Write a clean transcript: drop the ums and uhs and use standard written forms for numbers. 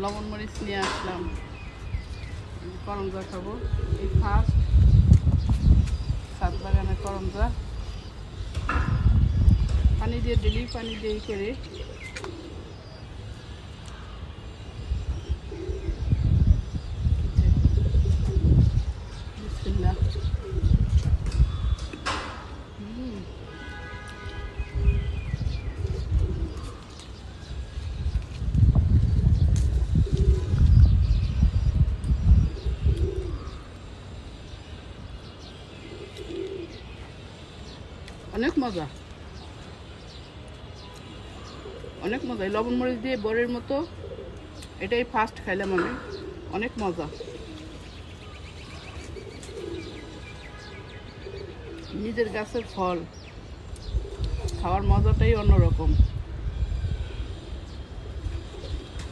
লবণ মরিচ নিয়ে আসলাম, করমজা খাবো। এই ফার্স্ট ছাদ বাগানের করমজা, পানি দিয়ে দিলি, পানি দিয়ে করে বিসমিল্লাহ। অনেক মজা, অনেক মজা। এই লবণ মরিচ দিয়ে বড়ের মতো, এটাই ফার্স্ট খাইলাম আমি, অনেক মজা। নিজের গাছের ফল খাওয়ার মজাটাই অন্যরকম।